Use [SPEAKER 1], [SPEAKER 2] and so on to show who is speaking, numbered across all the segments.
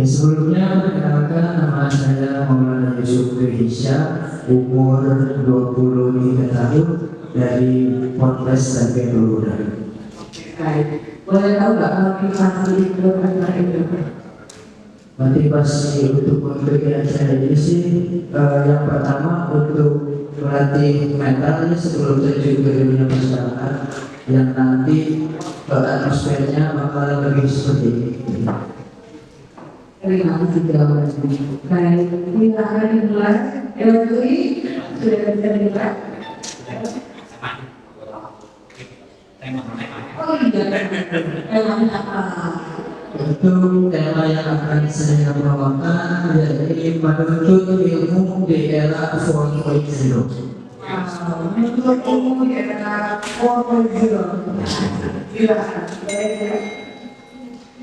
[SPEAKER 1] Sebelumnya perkenalkan, nama saya Maulana Yusuf Hisya, umur 23 tahun, dari Ponpes Sampai Lura.
[SPEAKER 2] Baik, boleh tahu nggak motivasi itu apa itu?
[SPEAKER 1] Motivasi untuk mengikuti acara ini sih, yang pertama untuk melatih mentalnya sebelum terjun ke dunia masyarakat, yang nanti atmosfernya bakal lebih seperti ini.
[SPEAKER 2] Terima kasih jawabannya. Baik, silakan dimulai. Evaluasi sudah bisa dimulai. Oh iya, temanya apa?
[SPEAKER 1] Untuk tema yang akan saya bawakan yaitu menuntut ilmu di era 4.0.
[SPEAKER 2] Menuntut ilmu di era 4.0. Silakan.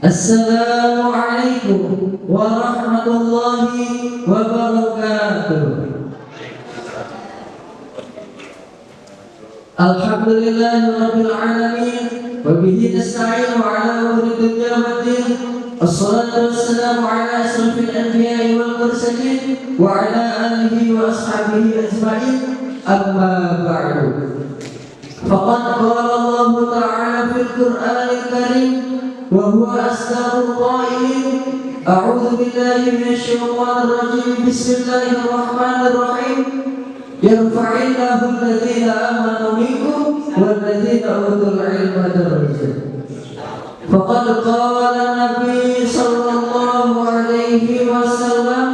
[SPEAKER 1] Assalamualaikum warahmatullahi wabarakatuh. Alhamdulillahirabbil alamin wa bihi nasta'inu ala umuri dunya waddin. Assalatu wassalamu ala asrafil anbiya'i wal mursalin wa ala alihi wa ashabihi ajma'in. Amma ba'du. Faqad qala Allah ta'ala fil Qur'anil Karim wa huwa asdaqul qailin. A'udzu billahi minasy syaithanir rajim. Bismillahirrahmanirrahim. Yarfa'illahu alladhina amanu minkum walladhina utul ilma darajat. Faqad qala Nabi sallallahu alaihi wasallam,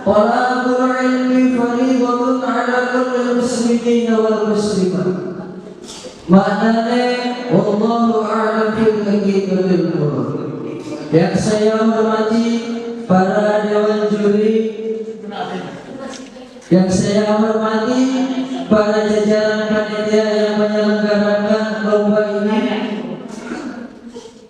[SPEAKER 1] talabul ilmi fardhatun 'ala kulli muslimin wal muslimat. Maknanya wallahu a'lam bil haqiqatil murad. Yang saya hormati para dewan juri, yang saya hormati para jajaran panitia yang menyelenggarakan lomba ini,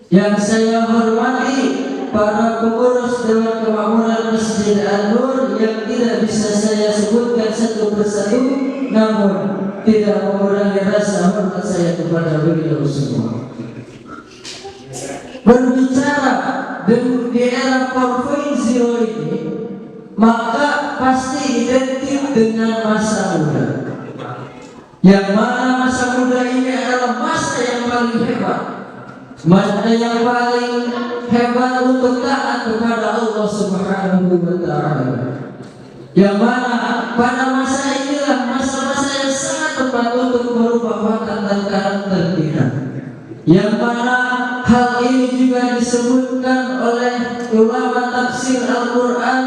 [SPEAKER 1] yang saya hormati para pengurus Dewan Kemakmuran Masjid An-Nur yang tidak bisa saya sebutkan satu persatu, namun tidak mengurangi rasa hormat saya kepada beliau semua. Berbicara di era 4.0 ini, maka pasti identik dengan masa muda, yang mana masa muda ini adalah masa yang paling hebat, masa yang paling hebat untuk taat kepada Allah Subhanahu wa Ta'ala, yang mana pada masa inilah masa-masa yang sangat tepat untuk merubah watak dan karakter kita, yang mana hal ini juga disebutkan oleh ulama tafsir Al-Quran,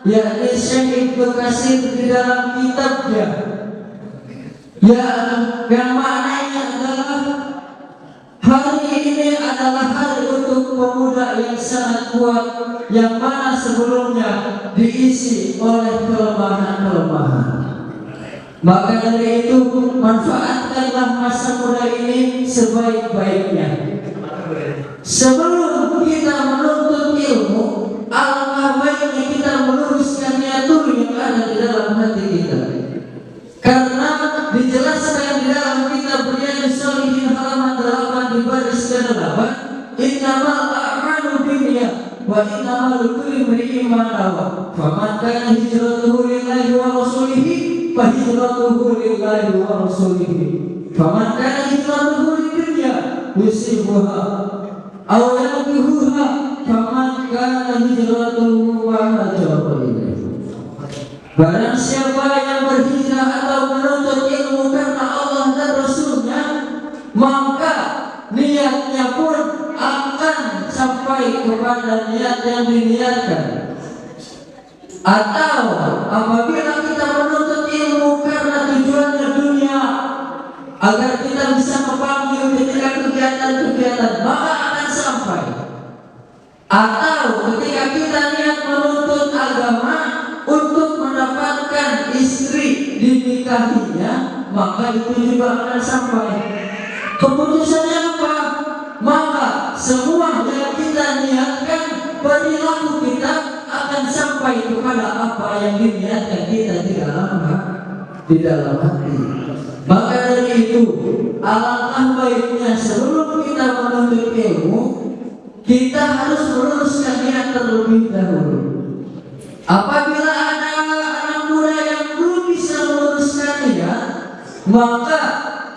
[SPEAKER 1] yakni Syekh Ibnu Katsir di dalam kitabnya, yang maknanya adalah hari ini adalah hari untuk pemuda yang sangat kuat, yang mana sebelumnya diisi oleh kelemahan-kelemahan. Maka dari itu manfaatkanlah masa muda ini sebaik-baiknya. Sebelum kita menuntut ilmu, alangkah baiknya kita meluruskan niatur yang ada di dalam hati kita. Karena dijelaskan di dalam kitab Riyadhus Shalihin halaman 8 di baris ke-8, innamal a'malu binniyat wa innamal likulli imri'in ma nawa. Faman kana hijratuhu lillahi wa rasulihi fa hijratuhu lillahi wa rasulihi. Faman kana hijratuhu lidunya yusibuha aw yankihuha faman kana hijratuhu wa hajara ilaihi. Barang siapa yang berhijrah atau menuntut ilmu karena Allah dan Rasulnya, maka niatnya pun akan sampai kepada niat yang diniatkan. Atau apabila kita menuntut ilmu karena tujuannya dunia, agar kita bisa kepanggil ketika kegiatan-kegiatan, maka akan sampai. Atau ketika kita niat menuntut agama untuk mendapatkan istri dinikahinya, maka itu juga akan sampai. Keputusannya apa? Maka semua yang kita niatkan, perilaku kita akan sampai kepada apa yang diniatkan kita di dalam hati. Maka dari itu, alangkah baiknya sebelum kita menuntut ilmu, kita harus meluruskan niat terlebih dahulu. Apabila ada anak muda yang belum bisa meluruskan niat, maka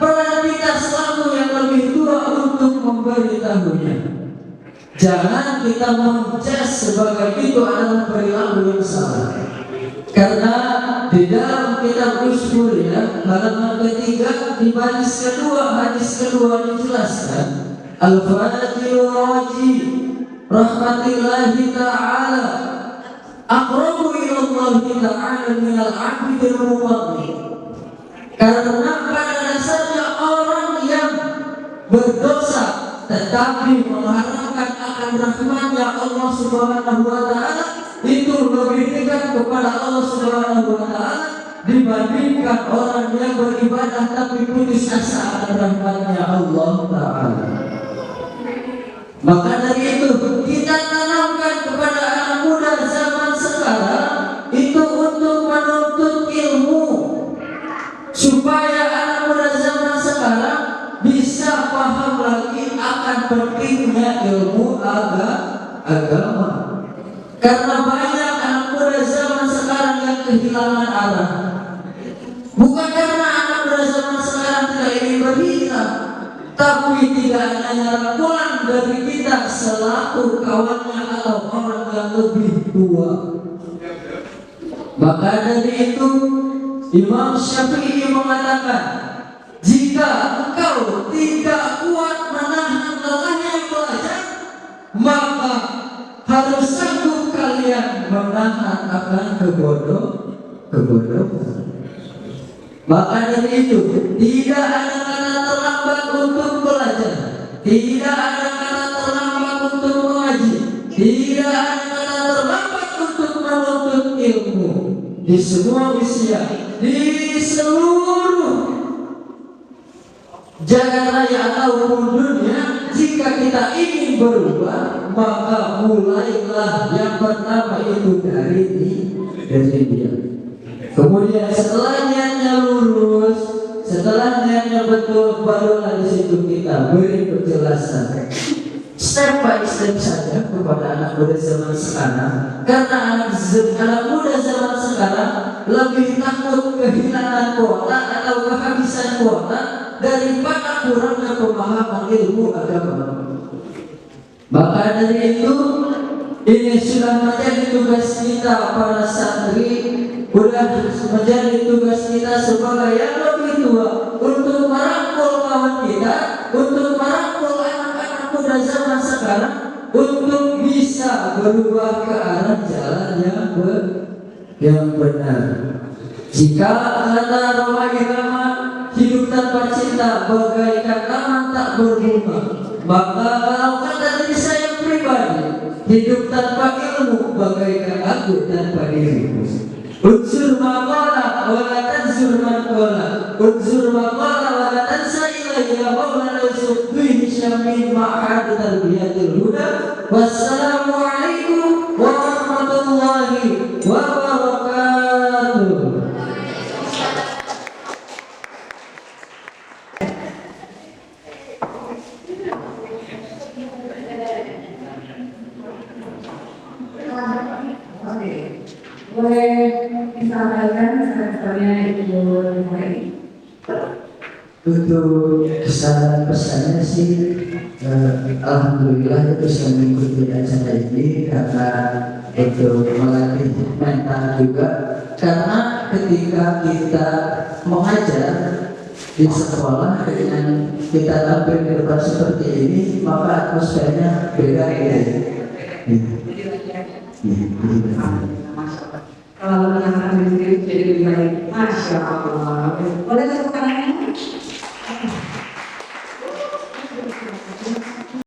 [SPEAKER 1] peran kita selaku yang lebih tua untuk memberitahunya. Jangan kita menjudge sebagai itu adalah perilaku yang salah. Karena di dalam kitab Ushur ya, halaman ketiga di baris kedua, hadis kedua dijelaskan, Al-Fatihu Raji rahmatillahi ta'ala aqrabu ilallahi ta'ala minal abdil muwaqi. Karena pada dasarnya orang yang berdosa tetapi mengharapkan akan rahmatnya Allah Subhanahu wa ta'ala itu lebih dekat kepada Allah Subhanahu wa ta'ala dibandingkan orang yang beribadah tapi putus asa akan rahmatnya Allah ta'ala. Maka dari itu kita tanamkan kepada anak muda zaman sekarang itu untuk menuntut ilmu, supaya anak muda zaman sekarang bisa paham lagi akan pentingnya ilmu agama. Karena banyak anak muda zaman sekarang yang kehilangan arah. Bukan karena anak muda zaman sekarang tidak ingin berhijrah, tapi tidak hanya rangkulan dari kita selaku kawannya atau orang yang lebih tua. Maka dari itu Imam Syafi'i mengatakan, jika engkau tidak kuat menahan lelahnya belajar, maka harus sanggup kalian menahan akan kebodohan. Maka dari itu tidak ada kata terlambat untuk belajar, tidak ada kata terlambat untuk mengaji, tidak ada kata terlambat untuk menuntut ilmu. Di semua usia, di seluruh jagat raya ataupun dunia, jika kita ingin berubah, maka mulailah yang pertama itu dari dia. Kemudian setelah niatnya lurus, setelah niatnya betul, barulah di situ kita beri penjelasan step by step saja kepada anak muda zaman sekarang. Karena anak muda zaman sekarang lebih takut kehilangan kuota atau kehabisan kuota daripada kurangnya pemahaman ilmu agama. Maka dari itu ini sudah menjadi tugas kita para santri, sudah menjadi tugas kita sebagai yang lebih tua untuk merangkul kawan kita, untuk merangkul anak-anak muda zaman sekarang untuk bisa berubah ke arah jalan yang benar. Jika kata Roma Irama, hidup tanpa cinta bagaikan taman tak berbunga, maka kalau kata diri saya pribadi, hidup tanpa ilmu bagaikan aku tanpa dirimu. Unsur maqala wa la tanzur maqala, unsur maqala wa la tansa ilayya maulana subbihi syamin ma'had tarbiyatul huda. Wassalamualaikum warahmatullahi wabarakatuh.
[SPEAKER 2] Boleh disampaikan kesannya Ibu Mai?
[SPEAKER 1] Untuk kesan pesannya sih, alhamdulillah bisa mengikuti acara ini karena itu melatih mental juga. Karena ketika kita mengajar di sekolah dengan kita tampil di depan seperti ini, maka atmosfernya beda ya.
[SPEAKER 2] Kalau menangkan diri jadi lebih baik, masya Allah. Boleh tepuk tangan